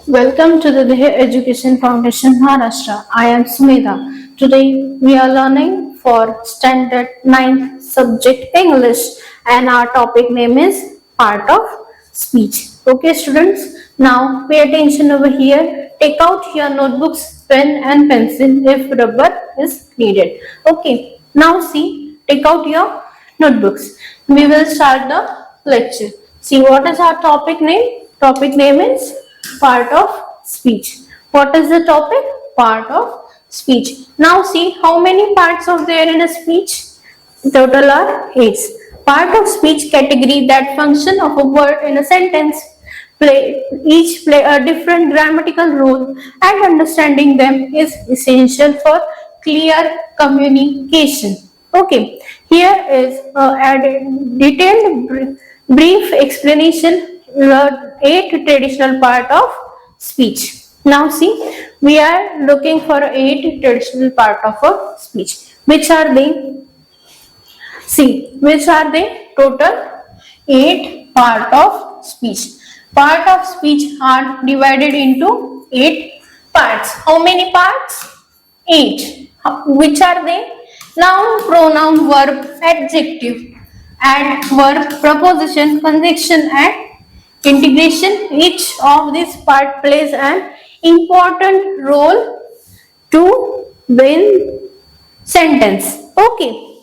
Welcome to the Dehe Education Foundation Maharashtra. I am Sumedha. Today we are learning for Standard 9th subject English and our topic name is part of speech. Okay students, now pay attention over here. Take out your notebooks, pen and pencil if rubber is needed. Okay, now see, take out your notebooks. We will start the lecture. See what is our topic name? Topic name is part of speech. What is the topic? Part of speech. Now see how many parts are there in a speech? Total are 8. Part of speech category that function of a word in a sentence each play a different grammatical role and understanding them is essential for clear communication. Okay, here is a detailed brief explanation the 8 traditional part of speech. Now see, we are looking for 8 traditional part of a speech. Which are they? See, which are they? Total 8 part of speech. Part of speech are divided into 8 parts. How many parts? 8. Which are they? Noun, pronoun, verb, adjective, adverb, preposition, conjunction and integration. Each of these part plays an important role to win sentence. Okay.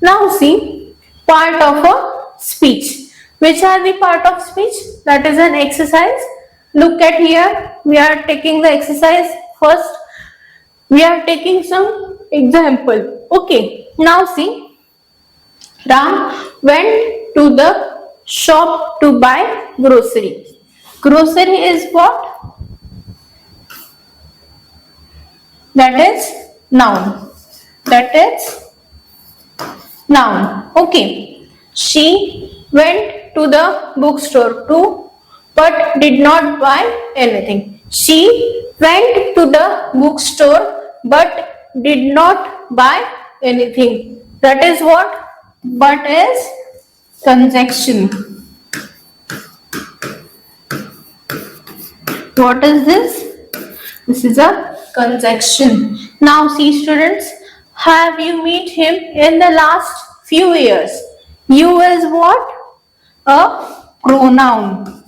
Now see, part of a speech. Which are the part of speech? That is an exercise. Look at here. We are taking the exercise first. We are taking some example. Okay. Now see, Ram went to the shop to buy grocery. Grocery is what? That is noun. That is noun. Okay. She went to the bookstore too, but did not buy anything. She went to the bookstore but did not buy anything. That is what? But is conjunction. What is this? This is a conjunction. Now see students, have you met him in the last few years? You is what? A pronoun.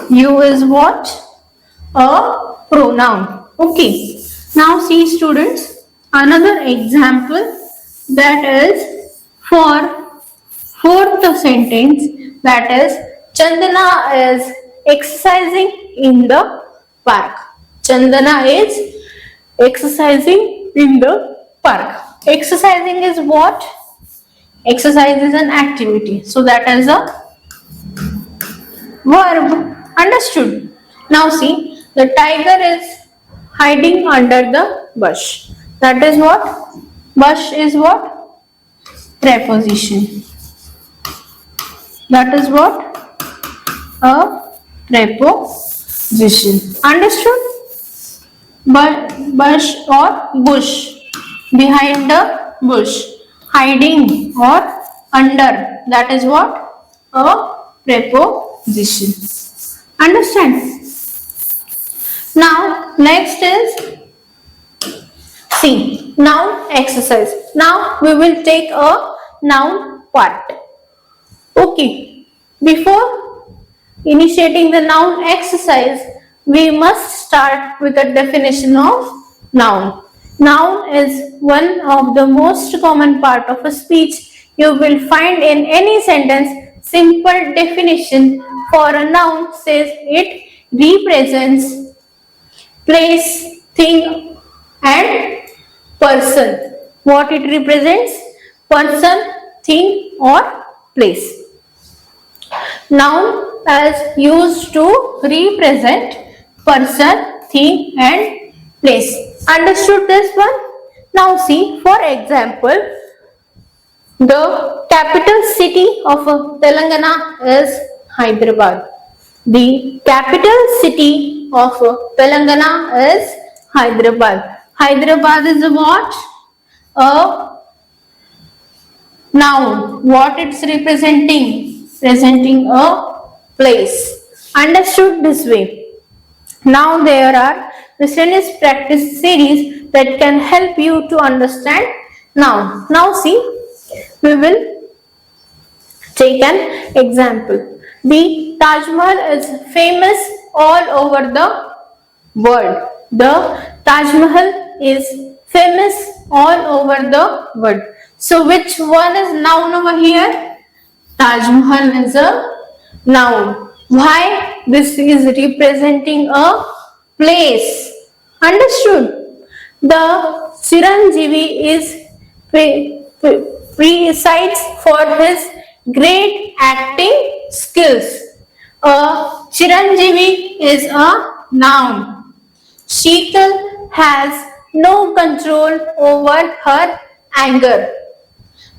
You is what? A pronoun. Okay. Now see students, another example that is for fourth sentence, that is Chandana is exercising in the park. Chandana is exercising in the park. Exercising is what? Exercise is an activity. So that is a verb. Understood? Now see, the tiger is hiding under the bush. That is what? Bush is what? Preposition. That is what? A preposition. Understood? Bush or bush. Behind the bush. Hiding or under. That is what? A preposition. Understand? Now, next is see, noun exercise. Now, we will take a noun part. Okay. Before initiating the noun exercise, we must start with a definition of noun. Noun is one of the most common part of a speech. You will find in any sentence. Simple definition for a noun says it represents place, thing and person. What it represents? Person, thing or place. Noun is used to represent person, thing and place. Understood this one? Now see, for example, the capital city of Telangana is Hyderabad. The capital city of Telangana is Hyderabad. Hyderabad is what? A noun. What it's representing? Presenting a place. Understood this way. Now there are miscellaneous practice series that can help you to understand noun. Now see, we will take an example. The Taj Mahal is famous all over the world. The Taj Mahal is famous all over the world. So which one is noun over here? Taj Mahal is a noun. Why? This is representing a place. Understood? The Chiranjeevi is presides for his great acting skills. A Chiranjeevi is a noun. Sheetal has no control over her anger.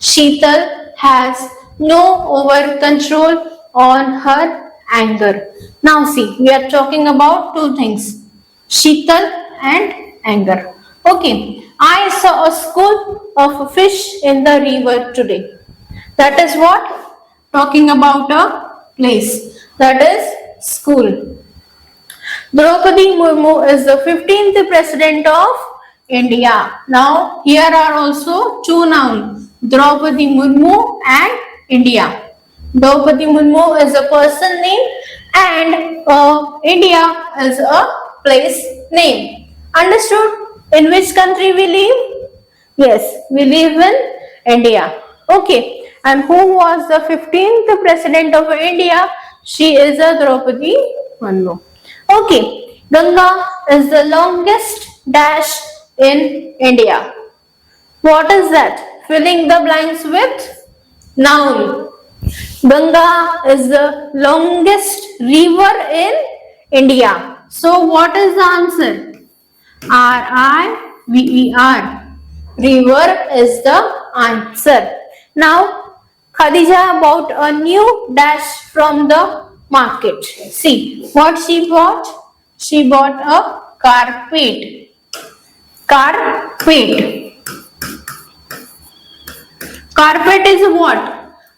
Sheetal has no over control on her anger. Now see, we are talking about two things, Sheetal and anger. Okay, I saw a school of fish in the river today. That is what? Talking about a place. That is school. Draupadi Murmu is the 15th President of India. Now, here are also two nouns, Draupadi Murmu and India. Draupadi Murmu is a person name and India is a place name. Understood? In which country we live? Yes, we live in India. Okay. And who was the 15th President of India? She is a Draupadi Murmu. Okay, Ganga is the longest dash in India. What is that? Filling the blanks with noun. Ganga is the longest river in India. So what is the answer? River. River is the answer. Now Khadija bought a new dash from the market. See what she bought? She bought a carpet. Carpet. Carpet is what?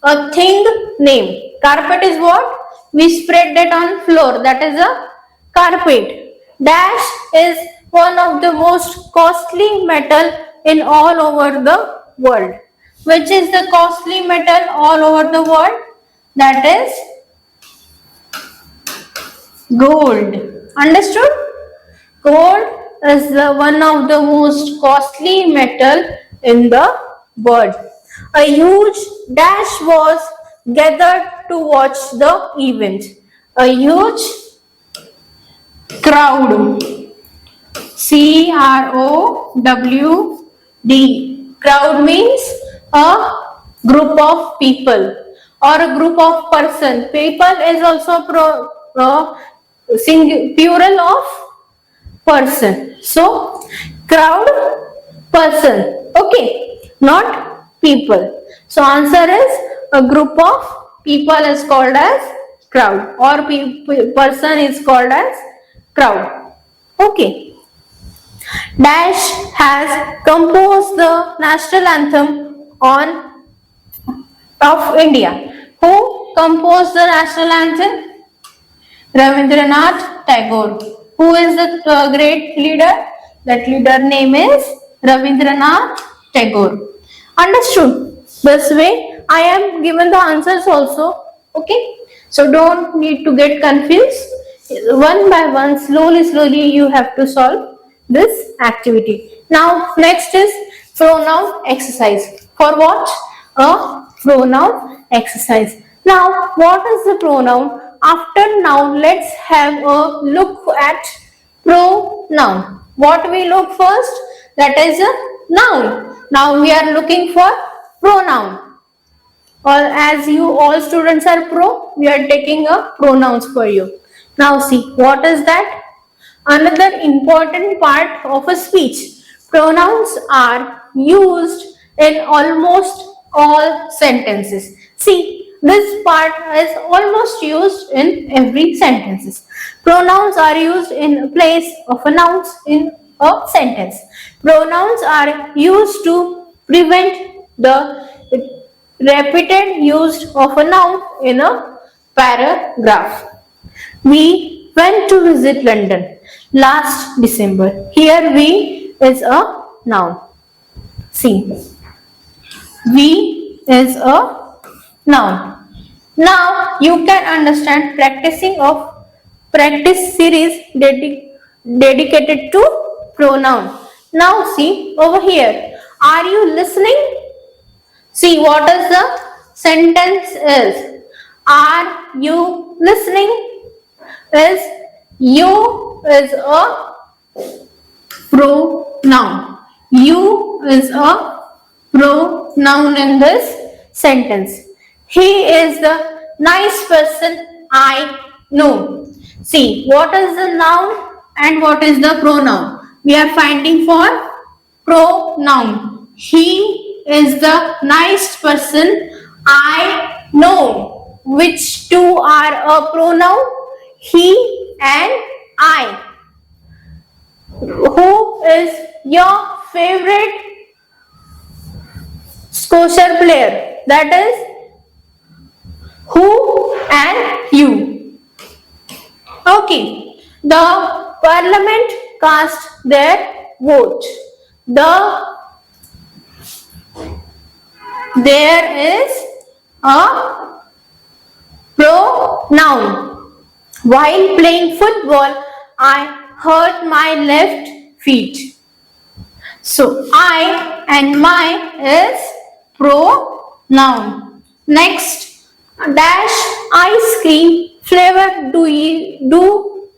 A thing name. Carpet is what? We spread that on floor. That is a carpet. Dash is one of the most costly metal in all over the world. Which is the costly metal all over the world? That is gold. Understood? Gold is the one of the most costly metal in the world. A huge dash was gathered to watch the event. A huge crowd. CROWD. Crowd means a group of people or a group of person. People is also plural of person. So crowd, person. Okay, not people. So answer is a group of people is called as crowd or person is called as crowd. Okay. Dash has composed the national anthem of India. Who composed the national anthem? Rabindranath Tagore. Who is the great leader? That leader name is Rabindranath Tagore. Understood? This way I am given the answers also. Okay. So don't need to get confused. One by one, slowly you have to solve this activity. Now next is pronoun exercise. For what? A pronoun exercise. Now what is the pronoun? After noun, let's have a look at pronoun. What we look first? That is a noun. Now we are looking for pronoun. Or as you all students are pro, we are taking a pronouns for you. Now see, what is that? Another important part of a speech. Pronouns are used in almost all sentences. See, this part is almost used in every sentences. Pronouns are used in place of a noun in a sentence. Pronouns are used to prevent the repeated use of a noun in a paragraph. We went to visit London last December. Here we is a noun. See, we is a noun. Now you can understand practice series dedicated to pronoun. Now see over here. Are you listening? See what is the sentence is. Are you listening? Is you is a pronoun. You is a pronoun in this sentence. He is the nice person I know. See, what is the noun and what is the pronoun? We are finding for pronoun. He is the nice person I know. Which two are a pronoun? He and I. Who is your favorite Scotia player? That is who and you. Okay. The parliament cast their vote. There is a pronoun. While playing football, I hurt my left feet. So I and my is pronoun. Next, dash ice cream flavor do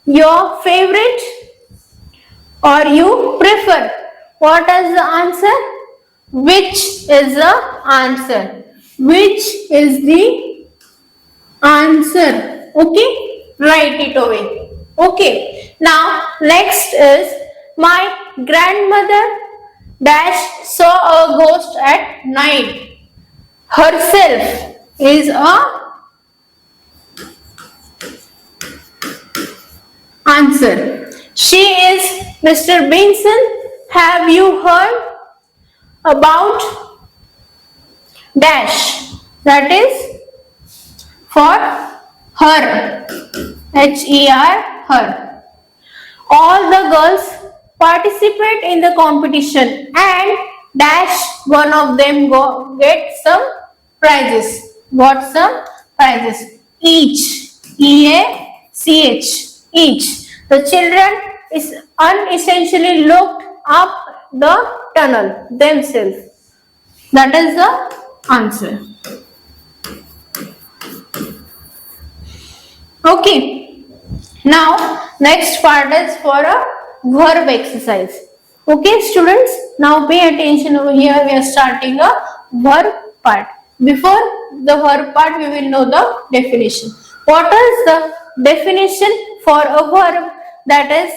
your favorite or you prefer? What is the answer? Which is the answer? Which is the answer? Okay, write it away. Okay, now next is my grandmother dash saw a ghost at night. Herself is a answer. She is Mr. Benson. Have you heard about dash? That is for her. Her. Her. All the girls participate in the competition and dash one of them get some prizes. Got some prizes. Each. EACH. Each. The children is unessentially looked up the tunnel themselves. That is the answer. Okay. Now next part is for a verb exercise. Okay students, now pay attention over here. We are starting a verb part. Before the verb part we will know the definition. What is the definition for a verb? That is,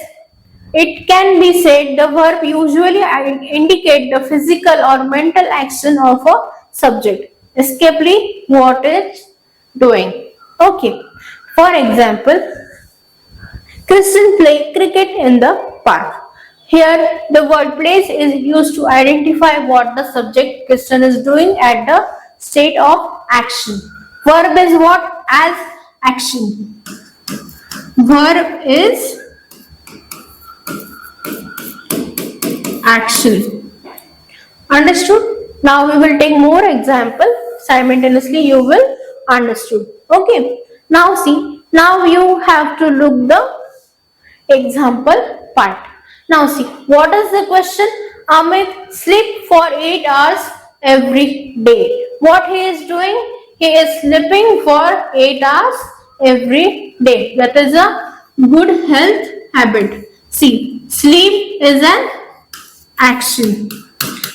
it can be said the verb usually indicate the physical or mental action of a subject, escapely what it's doing. Okay. For example, Kristen play cricket in the park. Here, the word place is used to identify what the subject Kristen is doing at the state of action. Verb is what? As action. Verb is action. Understood? Now we will take more example. Simultaneously you will understood. Okay. Now see. Now you have to look the example part. Now see. What is the question? Amit sleep for 8 hours every day. What he is doing? He is sleeping for 8 hours every day. That is a good health habit. See. Sleep is an action.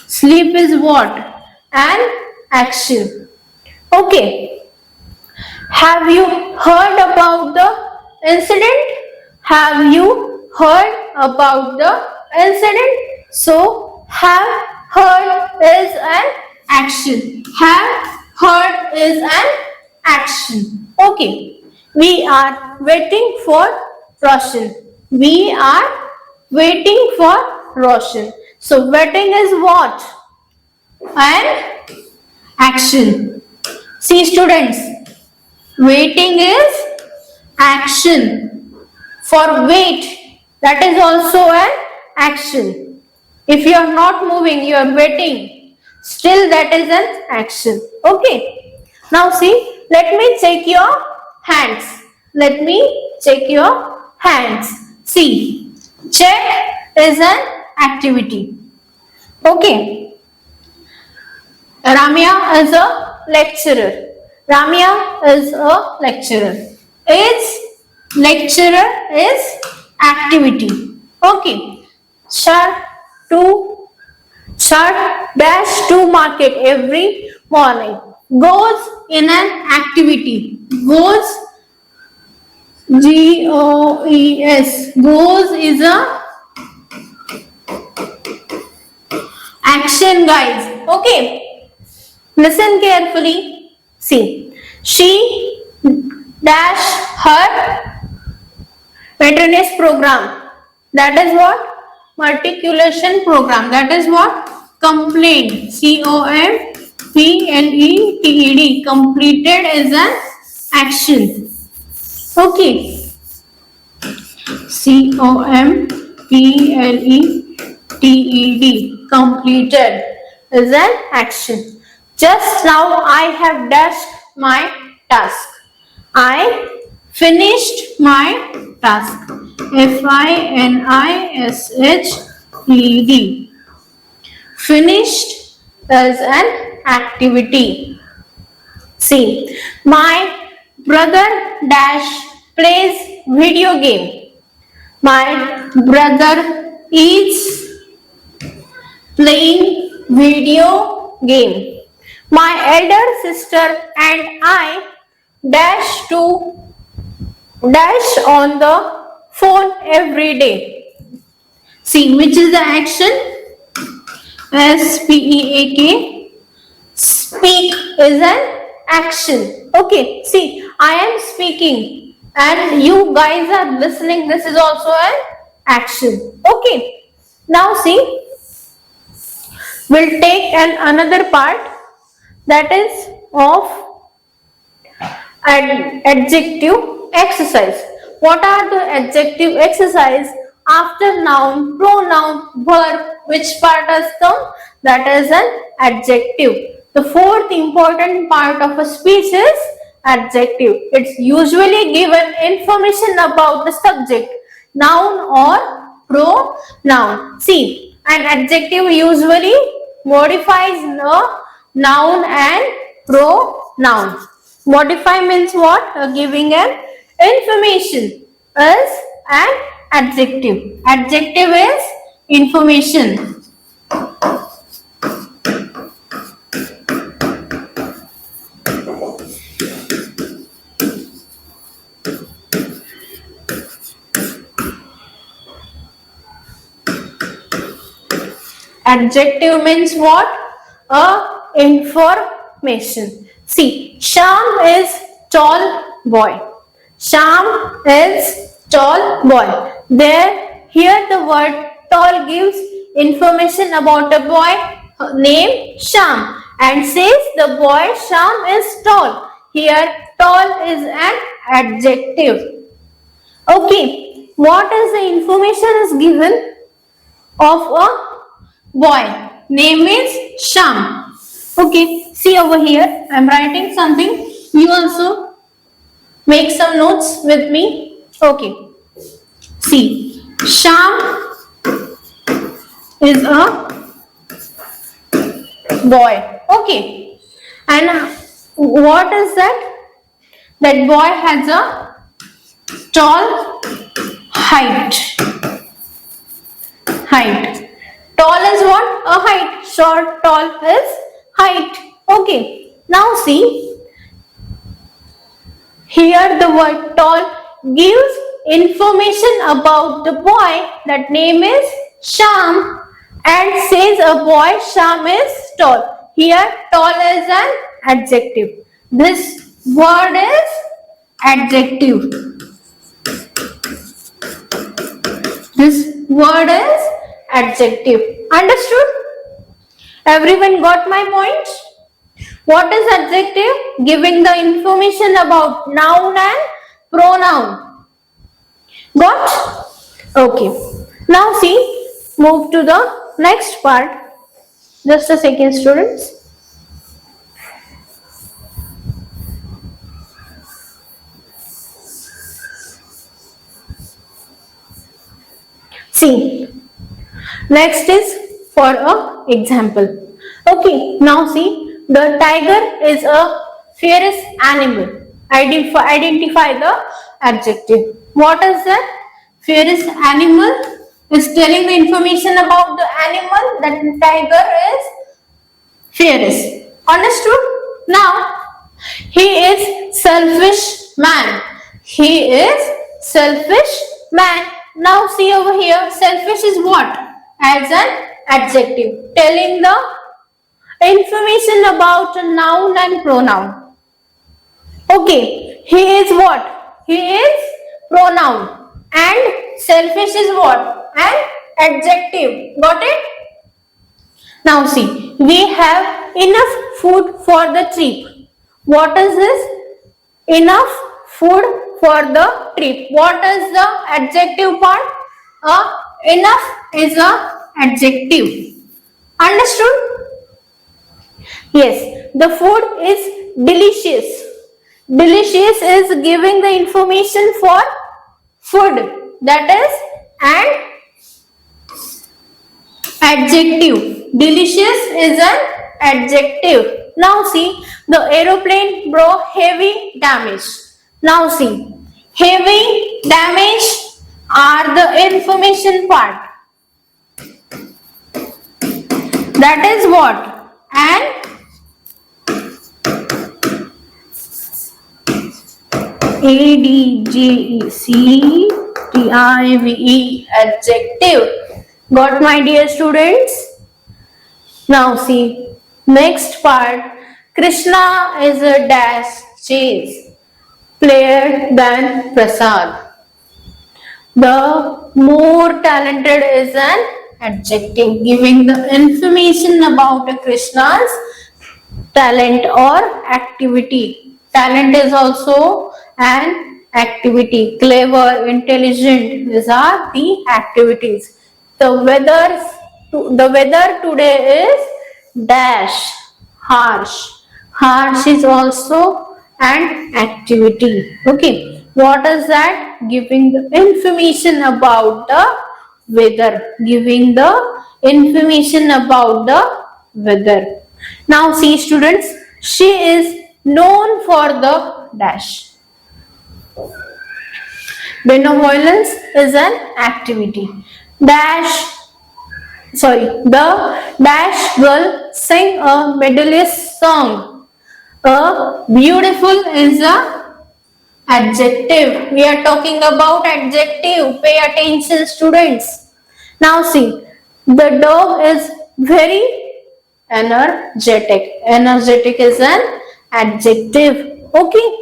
Sleep is what? An action. Okay. Have you heard about the incident? Have you heard about the incident? So, have heard is an action. Have heard is an action. Okay. We are waiting for Roshan. We are waiting for Roshan. So waiting is what? An action. See students, waiting is action. For wait, that is also an action. If you are not moving, you are waiting, still that is an action. Okay, now see, let me check your hands. Let me check your hands. See, check is an activity. Okay, Ramya is a lecturer. Ramya is a lecturer. Is lecturer is activity. Okay. Shart dash to market every morning. Goes in an activity. Goes, G-O-E-S. Goes is a action, guys. Okay. Listen carefully. See, she dash her veterinary program. That is what? Matriculation program. That is what? Complaint. C-O-M-P-L-E-T-E-D. Completed is an action. Okay. C-O-M-P-L-E-T-E-D. Completed is an action. Just now I have dashed my task. I finished my task. F-I-N-I-S-H-E-D. Finished is an activity. See, my brother dash plays video game. My brother is playing video game. My elder sister and I dash on the phone every day. See, which is the action? S-P-E-A-K. Speak is an action. Okay, see, I am speaking and you guys are listening. This is also an action. Okay, now see, we'll take another part, that is of adjective exercise. What are the adjective exercise? After noun, pronoun, verb, which part has come? That is an adjective. The fourth important part of a speech is adjective. It's usually given information about the subject, noun or pronoun. See, an adjective usually modifies the noun and pronoun. Modify means what? Giving an information is an adjective. Adjective is information. Adjective means what? Information. See, Sham is tall boy. Sham is tall boy. Here the word tall gives information about a boy named Sham and says the boy Sham is tall. Here tall is an adjective. Okay, what is the information is given of a boy? Name is Sham. Okay, see over here, I am writing something. You also make some notes with me. Okay, see, Sham is a boy. Okay, and what is that? That boy has a tall height. Tall is what? A height. Short, tall is height. Okay. Now see, here the word tall gives information about the boy. That name is Sham and says a boy Sham is tall. Here tall is an adjective. This word is adjective. This word is adjective. Understood? Everyone got my point? What is adjective? Giving the information about noun and pronoun. Got? Okay. Now see, move to the next part. Just a second, students. See, next is for a example. Okay, now see, the tiger is a fierce animal. Identify the adjective. What is that? Fierce animal is telling the information about the animal, that tiger is fierce. Understood? Now, he is selfish man. He is selfish man. Now see over here, selfish is what? As an adjective, telling the information about a noun and pronoun. Okay, he is what? He is pronoun. And selfish is what? An adjective. Got it? Now see, we have enough food for the trip. What is this? Enough food for the trip. What is the adjective part? Enough is a adjective. Understood? Yes, the food is delicious. Delicious is giving the information for food. That is an adjective. Delicious is an adjective. Now see, the aeroplane brought heavy damage. Now see, heavy damage are the information part. That is what? An adjective. Adjective. Got, my dear students? Now see, next part. Krishna is a dash chess player than Prasad. The more talented is an adjective, giving the information about a Krishna's talent or activity. Talent is also an activity. Clever, intelligent, these are the activities. The weather today is dash, harsh. Harsh is also an activity. Okay, what is that? Giving the information about the weather. Giving the information about the weather. Now see, students, she is known for the dash. Benevolence is an activity. The dash girl sing a medalist song. A beautiful is a adjective. We are talking about adjective. Pay attention, students. Now see, the dog is very energetic. Energetic is an adjective. Okay.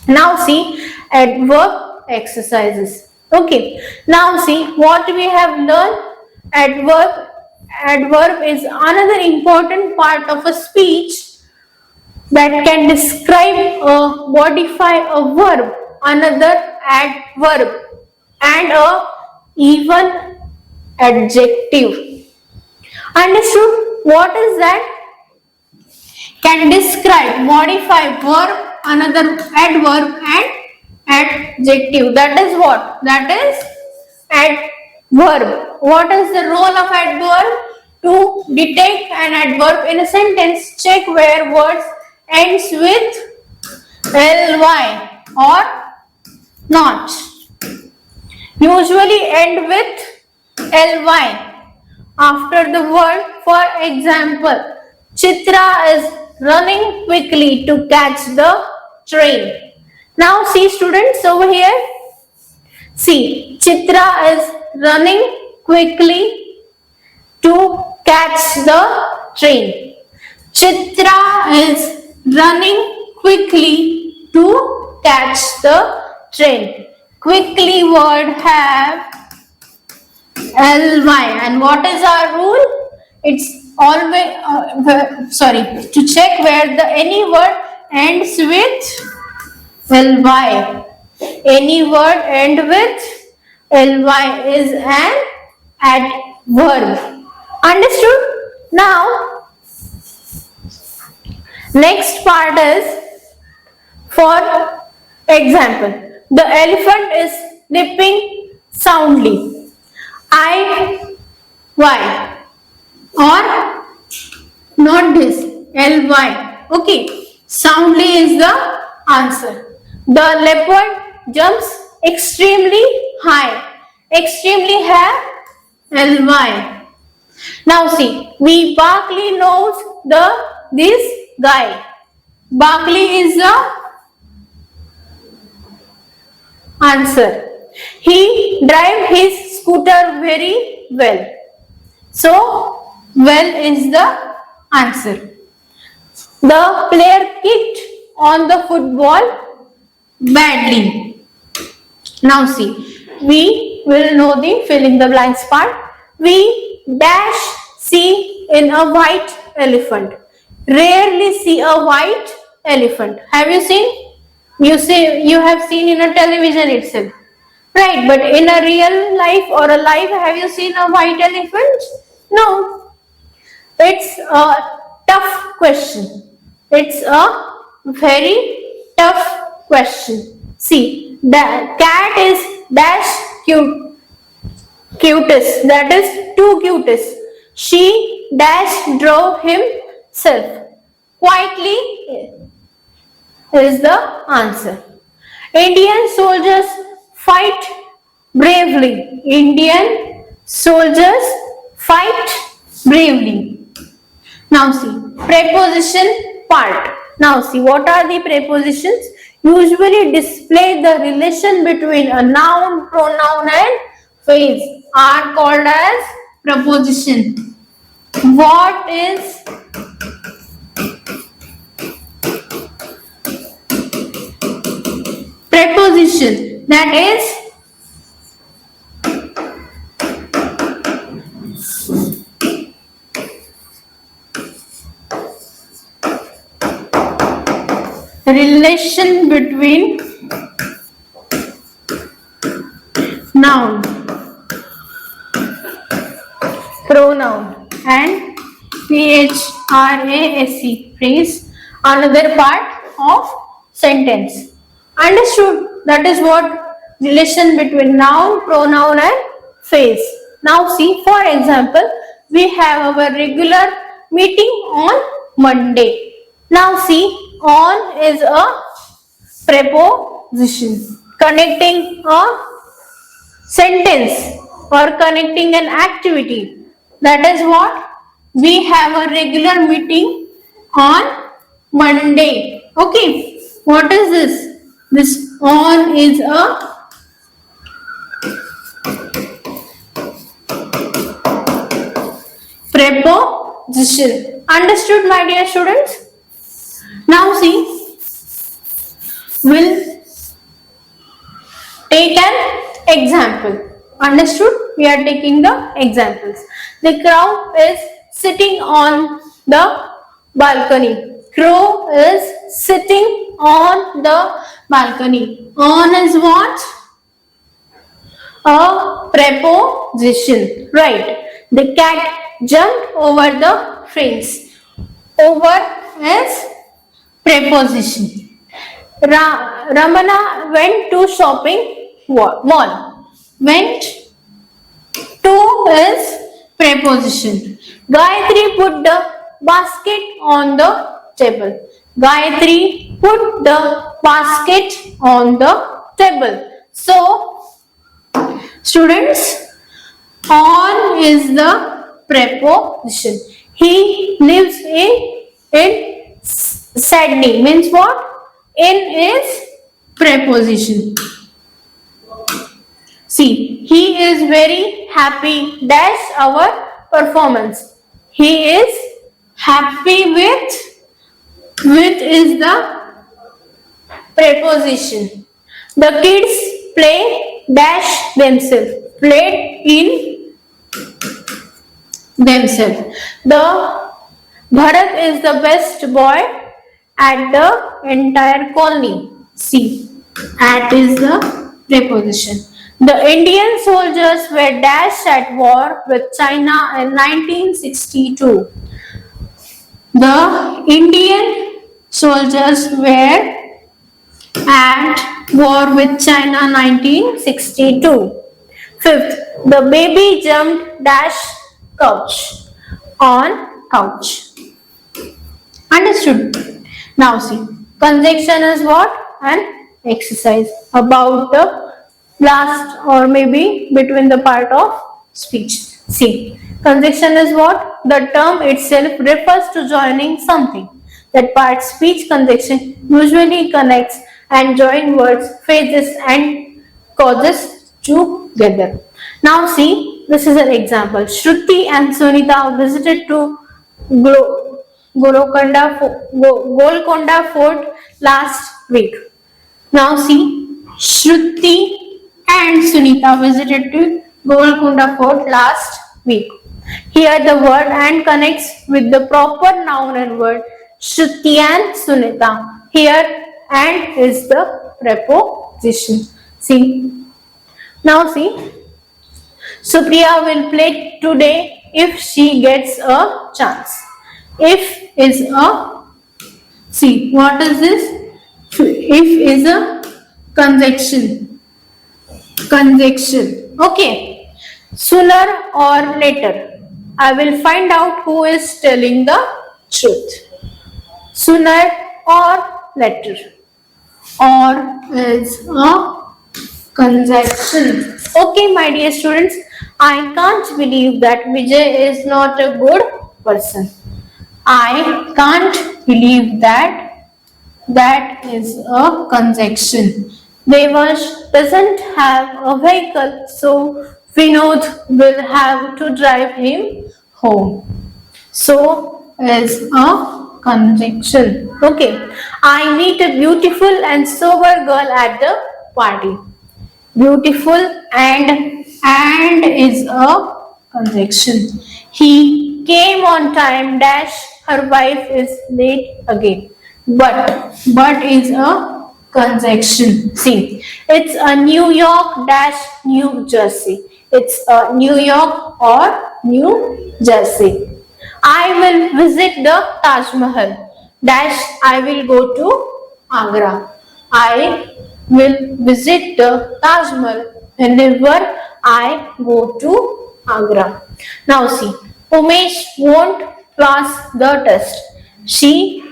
Now see, adverb exercises. Okay. Now see what we have learned. Adverb is another important part of a speech that can describe or modify a verb, another adverb, and a even adjective. Understood? What is that? Can describe, modify verb, another adverb, and adjective. That is what? That is adverb. What is the role of adverb? To detect an adverb in a sentence, check where words ends with ly or not. Usually end with ly after the word. For example, Chitra is running quickly to catch the train. Now see, students, over here. See, Chitra is running quickly to catch the train. Chitra is running quickly to catch the train. Quickly word have ly, and what is our rule? It's always to check where the any word ends with ly. Any word end with ly is an adverb. Understood? Now, next part is for example. The elephant is nipping soundly. I, or not this, ly. Okay, soundly is the answer. The leopard jumps extremely high. Extremely high, ly. Now see, we Barkley knows this guy. Barkley is the answer. He drive his scooter very well. So, well is the answer. The player kicked on the football badly. Now see, we will know the fill in the blanks part. We dash see in a white elephant. Rarely see a white elephant. Have you seen? You have seen in a television itself. Right, but in a real life or a life, have you seen a white elephant? No. It's a tough question. It's a very tough question. See, the cat is dash cutest. That is too cutest. She dash drove himself. Quietly is the answer. Indian soldiers fight bravely. Indian soldiers fight bravely. Now see, preposition part. Now see, what are the prepositions? Usually display the relation between a noun, pronoun and phrase are called as preposition. What is preposition? That is relation between noun, pronoun and phrase, phrase, another part of sentence. Understood? That is what relation between noun, pronoun and phrase. Now see, for example, we have our regular meeting on Monday. Now see, on is a preposition connecting a sentence or connecting an activity. That is what we have a regular meeting on Monday. Okay, what is this? This on is a preposition. Understood, my dear students? Now see, we'll take an example. Understood? We are taking the examples. The crow is sitting on the balcony. Crow is sitting on the balcony. On is what? A preposition. Right. The cat jumped over the fence. Over is preposition. Ramana went to shopping mall. Went to is preposition. Gayatri put the basket on the table. Gayatri put the basket on the table. So, students, on is the preposition. He lives in Sydney. Means what? In is preposition. See, he is very happy. That's our performance. He is happy with is the preposition. The kids play dash themselves. Played in themselves. The Bharat is the best boy at the entire colony. See, At is the preposition. The Indian soldiers were dashed at war with China in 1962. The Indian soldiers were at war with China 1962. Fifth, the baby jumped dash couch on couch. Understood? Now see, conjunction is what? An exercise about the last or maybe between the part of speech. See, conjunction is what? The term itself refers to joining something. That part speech conjunction usually connects and join words, phrases and causes together. Now see, this is an example. Shruti and Sunita visited to Golconda Fort last week. Now see, Shruti and Sunita visited to Golconda Fort last week. Here the word and connects with the proper noun and word Shruti and Sunita. Here and is the preposition. See. Now see, Supriya will play today if she gets a chance. If is a, see, what is this? If is a conjunction. Conjunction. Okay. Sooner or later, I will find out who is telling the truth. Sooner or later. Or is a conjunction. Okay, my dear students, I can't believe that Vijay is not a good person. I can't believe that is a conjunction. Devash doesn't have a vehicle, so Vinod will have to drive him home. So is a conjunction. Okay. I meet a beautiful and sober girl at the party. Beautiful and is a conjunction. He came on time dash her wife is late again. But is a conjunction. See, it's a New York dash New Jersey. It's a New York or New Jersey. I will visit the Taj Mahal dash I will go to Agra. I will visit the Taj Mahal whenever I go to Agra. Now see, Umesh won't pass the test. She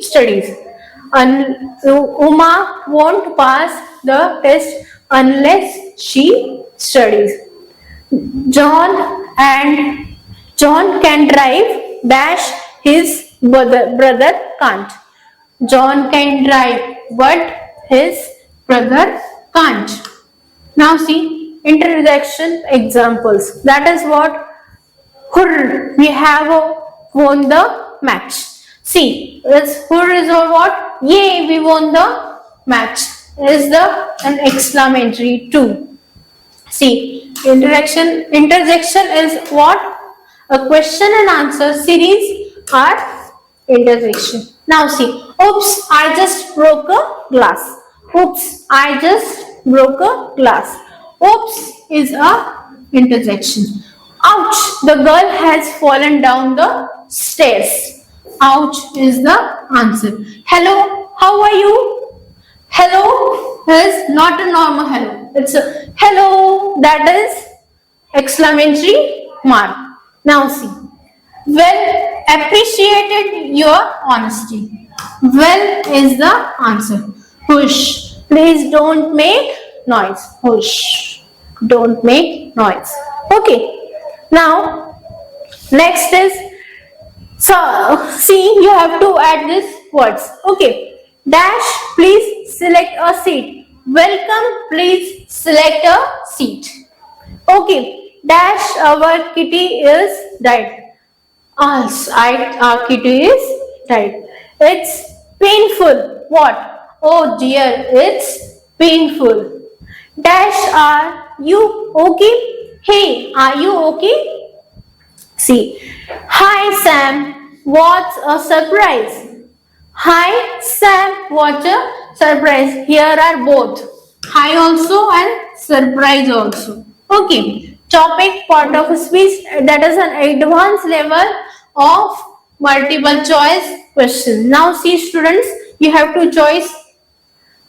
studies. Uma won't pass the test unless she studies. John can drive dash his brother can't. John can drive but his brother can't. Now see, interjection examples. That is what Hurr, we have won the match. See, this Hurr is or what? Yay, we won the match. Is the an exclamatory too. See, interjection is what? A question and answer series are interjection. Now see, oops, I just broke a glass. Oops, I just broke a glass. Oops is a interjection. Ouch, the girl has fallen down the stairs. Ouch is the answer. Hello, how are you? Hello is not a normal hello. It's a hello, that is exclamatory mark. Now see, well appreciated your honesty. Well is the answer. Hush, please don't make noise. Hush, don't make noise. Okay. Now, next is, so see, you have to add these words. Okay. Dash, please select a seat. Welcome, please select a seat. Okay. Dash, our kitty is died. Our kitty is died. It's painful. What? Oh dear, it's painful. Dash, are you okay? Hey, are you okay? See, hi Sam, what's a surprise? Hi Sam, what a surprise. Here are both high also and surprise also. Okay, topic part of speech, that is an advanced level of multiple choice question. Now see students, you have to choose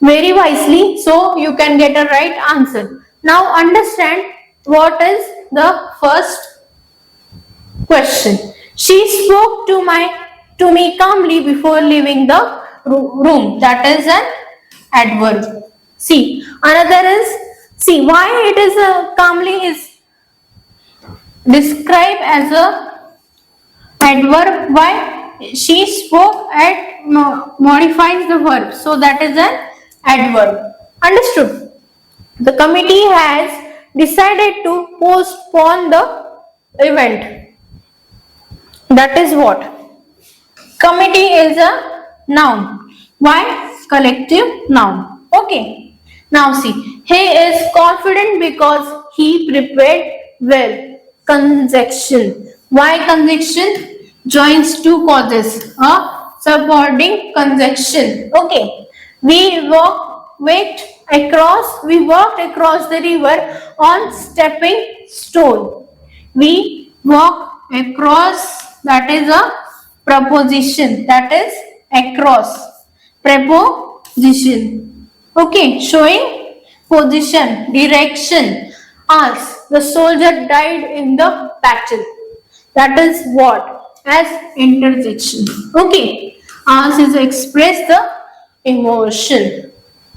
very wisely so you can get a right answer. Now understand what is the first question. She spoke to me calmly before leaving the room. That is an adverb. See, another is, see why it is a calmly is described as a adverb. Why? She spoke at modifies the verb, so that is an adverb. Understood? The committee has decided to postpone the event. That is what? Committee is a noun. Why? Collective noun. Okay. Now see, he is confident because he prepared well. Conjunction. Why conjunction? Joins two causes. A subordinate conjunction. Okay. We walked across the river on stepping stone. We walk across, that is a preposition, that is across, preposition. Okay, showing position, direction. As the soldier died in the battle, that is what? As interjection. Okay, as is express the emotion,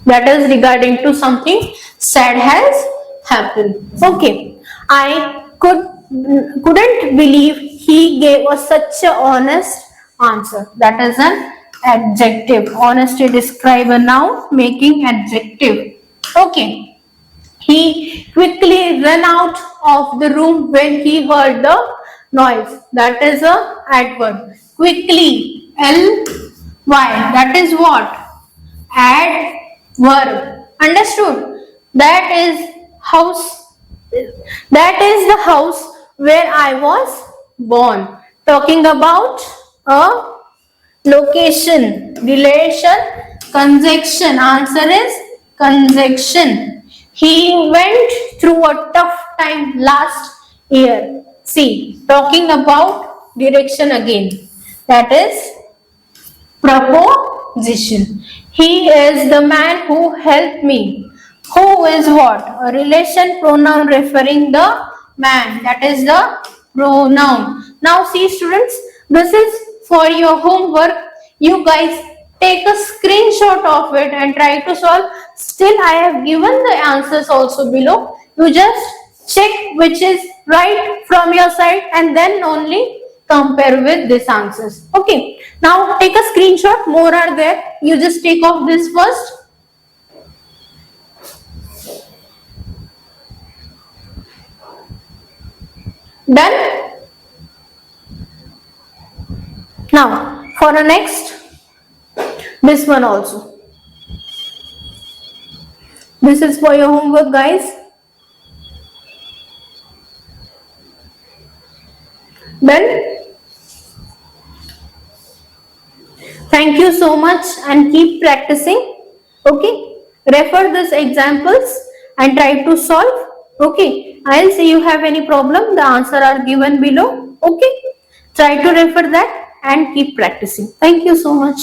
that is regarding to something sad has happened. Okay, I couldn't believe he gave us such a honest answer. That is an adjective. Honesty describe a noun, making adjective. Okay. He quickly ran out of the room when he heard the noise. That is a adverb. Quickly, L-Y. That is what? Adverb. Understood? That is house. That is the house where I was born. Talking about a location, relation, conjunction. Answer is conjunction. He went through a tough time last year. See, talking about direction again. That is preposition. He is the man who helped me. Who is what? A relation pronoun referring the man. That is the pronoun. Now see students, this is for your homework. You guys take a screenshot of it and try to solve. Still I have given the answers also below. You just check which is right from your side and then only compare with these answers. Okay. Now take a screenshot. More are there. You just take off this first. Done? Now for the next, this one also. This is for your homework, guys. Done? Thank you so much and keep practicing. Okay. Refer these examples and try to solve. Okay. I'll see you have any problem. The answer are given below. Okay. Try to refer that and keep practicing. Thank you so much.